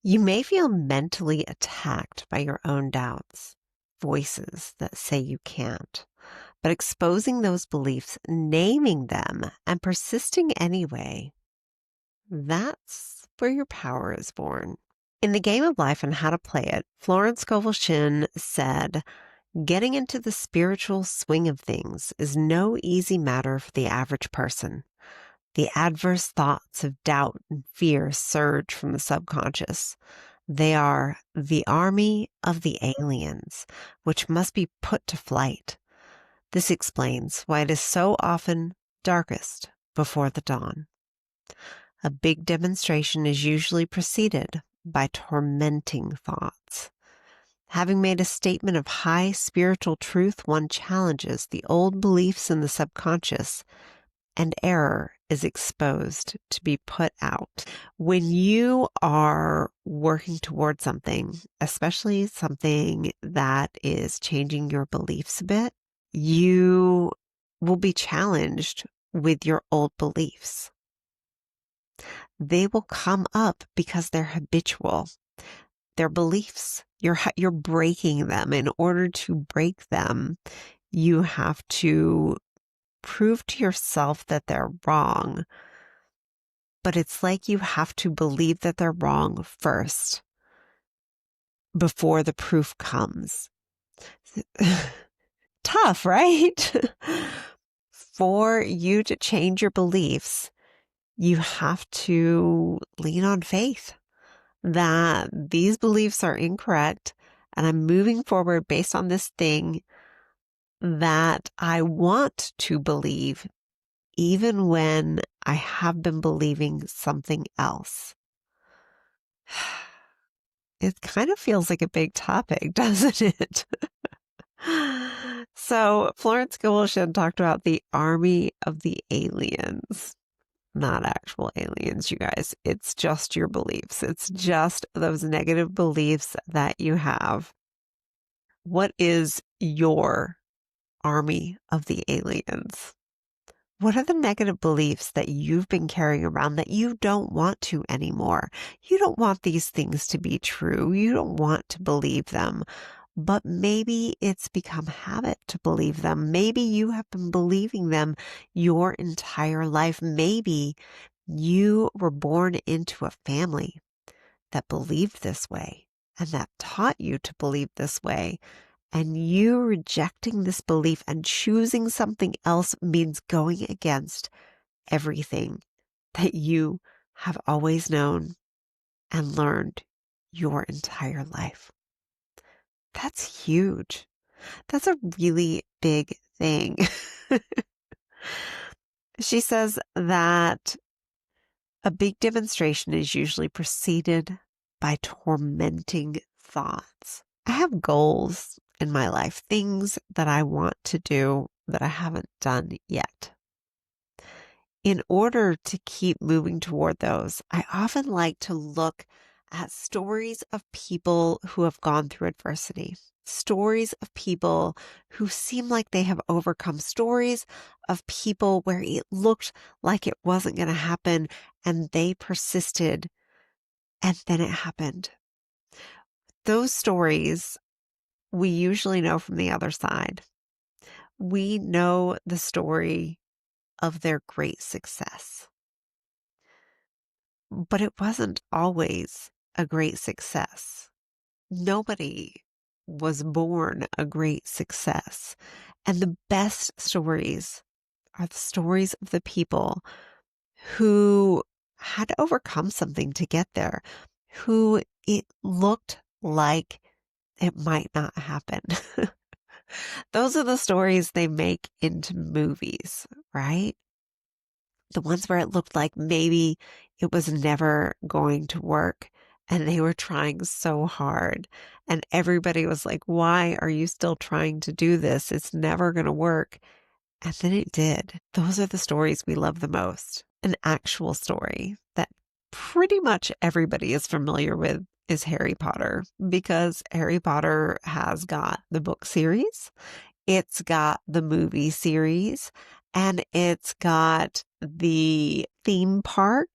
You may feel mentally attacked by your own doubts, voices that say you can't. But exposing those beliefs, naming them, and persisting anyway, that's where your power is born. In The Game of Life and How to Play It, Florence Scovel Shinn said, getting into the spiritual swing of things is no easy matter for the average person. The adverse thoughts of doubt and fear surge from the subconscious. They are the army of the aliens, which must be put to flight. This explains why it is so often darkest before the dawn. A big demonstration is usually preceded by tormenting thoughts. Having made a statement of high spiritual truth, one challenges the old beliefs in the subconscious, and error is exposed to be put out. When you are working towards something, especially something that is changing your beliefs a bit, you will be challenged with your old beliefs. They will come up because they're habitual. They're beliefs. You're breaking them. In order to break them, you have to prove to yourself that they're wrong. But it's like you have to believe that they're wrong first before the proof comes. Tough, right? For you to change your beliefs, you have to lean on faith that these beliefs are incorrect and I'm moving forward based on this thing that I want to believe, even when I have been believing something else. It kind of feels like a big topic, doesn't it? So Florence Scovel Shinn talked about the army of the aliens. Not actual aliens, you guys. It's just your beliefs. It's just those negative beliefs that you have. What is your army of the aliens? What are the negative beliefs that you've been carrying around that you don't want to anymore? You don't want these things to be true. You don't want to believe them. But maybe it's become habit to believe them. Maybe you have been believing them your entire life. Maybe you were born into a family that believed this way and that taught you to believe this way. And you rejecting this belief and choosing something else means going against everything that you have always known and learned your entire life. That's huge. That's a really big thing. She says that a big demonstration is usually preceded by tormenting thoughts. I have goals in my life, things that I want to do that I haven't done yet. In order to keep moving toward those, I often like to look at stories of people who have gone through adversity, stories of people who seem like they have overcome, stories of people where it looked like it wasn't going to happen and they persisted and then it happened. Those stories we usually know from the other side. We know the story of their great success. But it wasn't always a great success. Nobody was born a great success. And the best stories are the stories of the people who had to overcome something to get there, who it looked like it might not happen. Those are the stories they make into movies, right? The ones where it looked like maybe it was never going to work and they were trying so hard. And everybody was like, why are you still trying to do this? It's never going to work. And then it did. Those are the stories we love the most. An actual story that pretty much everybody is familiar with is Harry Potter, because Harry Potter has got the book series, it's got the movie series, and it's got the theme park.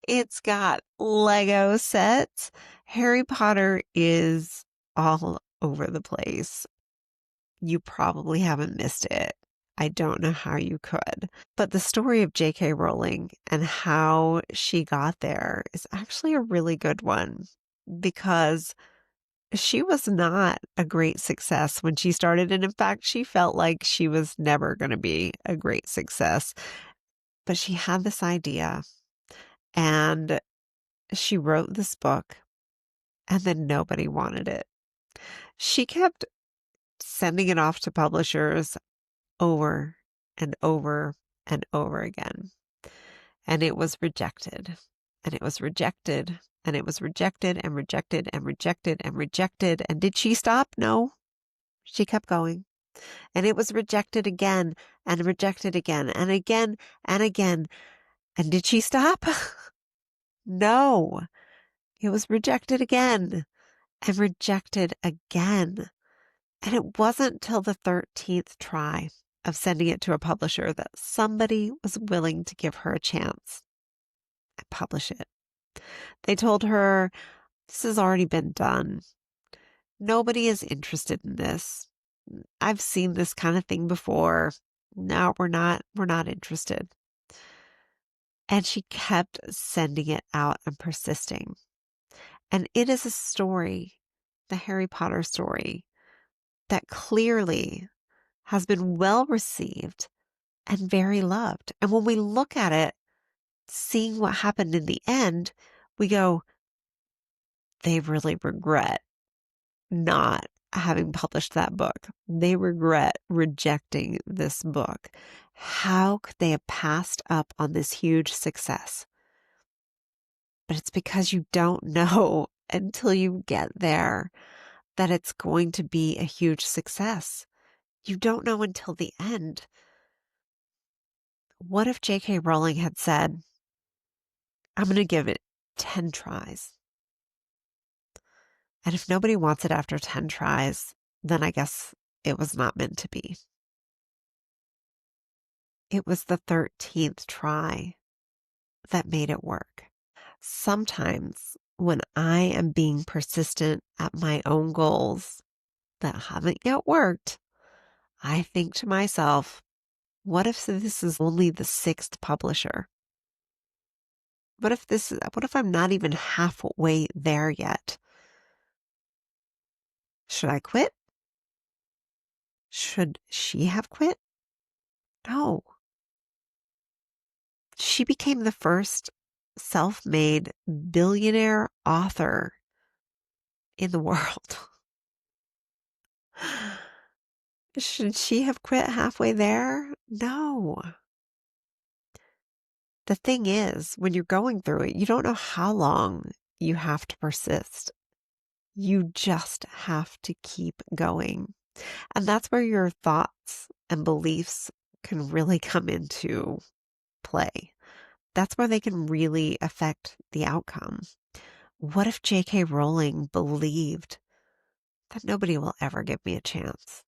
It's got Lego sets. Harry Potter is all over the place. You probably haven't missed it. I don't know how you could. But the story of J.K. Rowling and how she got there is actually a really good one because she was not a great success when she started. And in fact, she felt like she was never going to be a great success. But she had this idea and she wrote this book, and then nobody wanted it. She kept sending it off to publishers over and over and over again. And it was rejected. And it was rejected. And it was rejected and rejected and rejected and rejected. And did she stop? No. She kept going. And it was rejected again and rejected again and again and again. And did she stop? No. It was rejected again and rejected again. And it wasn't till the 13th try of sending it to a publisher that somebody was willing to give her a chance and publish it. They told her, this has already been done. Nobody is interested in this. I've seen this kind of thing before. No, we're not interested. And she kept sending it out and persisting. And it is a story, the Harry Potter story, that clearly has been well received and very loved. And when we look at it, seeing what happened in the end, we go, they really regret not having published that book. They regret rejecting this book. How could they have passed up on this huge success? But it's because you don't know until you get there that it's going to be a huge success. You don't know until the end. What if J.K. Rowling had said, I'm going to give it 10 tries. And if nobody wants it after 10 tries, then I guess it was not meant to be. It was the 13th try that made it work. Sometimes when I am being persistent at my own goals that haven't yet worked, I think to myself, what if this is only the 6th publisher? What if I'm not even halfway there yet? Should I quit? Should she have quit? No. She became the first self-made billionaire author in the world. Should she have quit halfway there? No. The thing is, when you're going through it, you don't know how long you have to persist. You just have to keep going. And that's where your thoughts and beliefs can really come into play. That's where they can really affect the outcome. What if J.K. Rowling believed that nobody will ever give me a chance?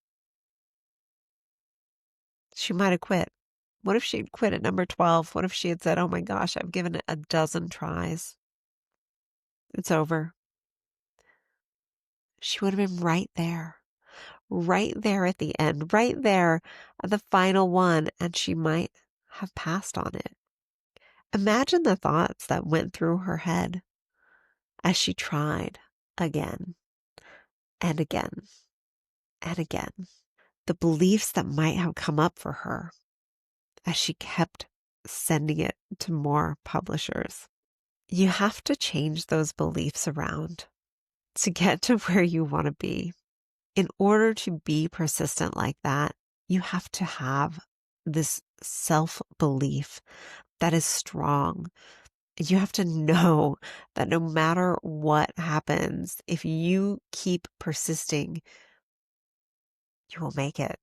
She might have quit. What if she'd quit at number 12? What if she had said, oh my gosh, I've given it a dozen tries. It's over. She would have been right there at the end, right there at the final one, and she might have passed on it. Imagine the thoughts that went through her head as she tried again and again and again. The beliefs that might have come up for her as she kept sending it to more publishers. You have to change those beliefs around to get to where you want to be. In order to be persistent like that, you have to have this self-belief that is strong. You have to know that no matter what happens, if you keep persisting, you will make it.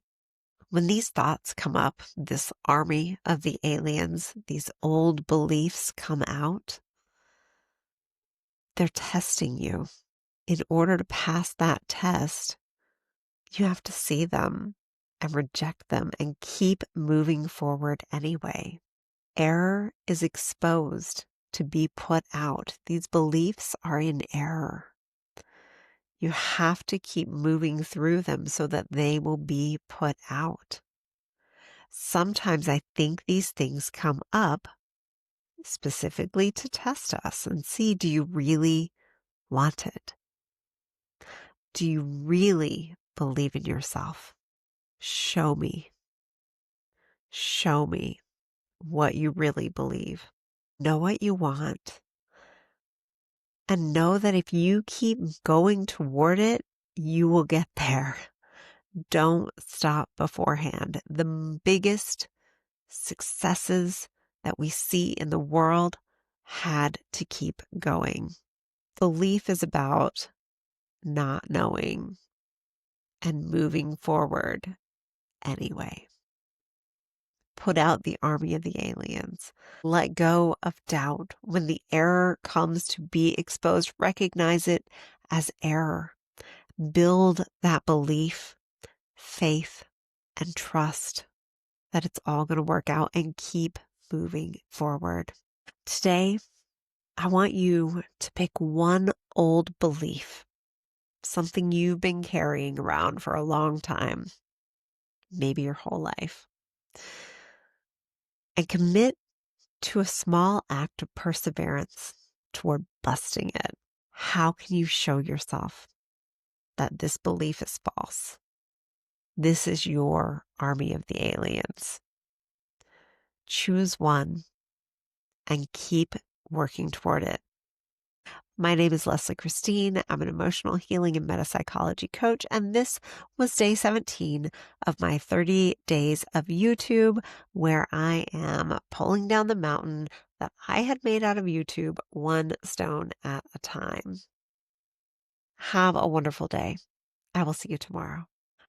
When these thoughts come up, this army of the aliens, these old beliefs come out, they're testing you. In order to pass that test, you have to see them and reject them and keep moving forward anyway. Error is exposed to be put out. These beliefs are in error. You have to keep moving through them so that they will be put out. Sometimes I think these things come up specifically to test us and see, do you really want it? Do you really believe in yourself? Show me. Show me what you really believe. Know what you want. And know that if you keep going toward it, you will get there. Don't stop beforehand. The biggest successes that we see in the world had to keep going. Belief is about not knowing and moving forward anyway. Put out the army of the aliens. Let go of doubt. When the error comes to be exposed, recognize it as error. Build that belief, faith, and trust that it's all going to work out and keep moving forward. Today, I want you to pick one old belief, something you've been carrying around for a long time, maybe your whole life, and commit to a small act of perseverance toward busting it. How can you show yourself that this belief is false? This is your army of the aliens. Choose one and keep working toward it. My name is Leslie Christine. I'm an emotional healing and metapsychology coach, and this was day 17 of my 30 days of YouTube, where I am pulling down the mountain that I had made out of YouTube one stone at a time. Have a wonderful day. I will see you tomorrow.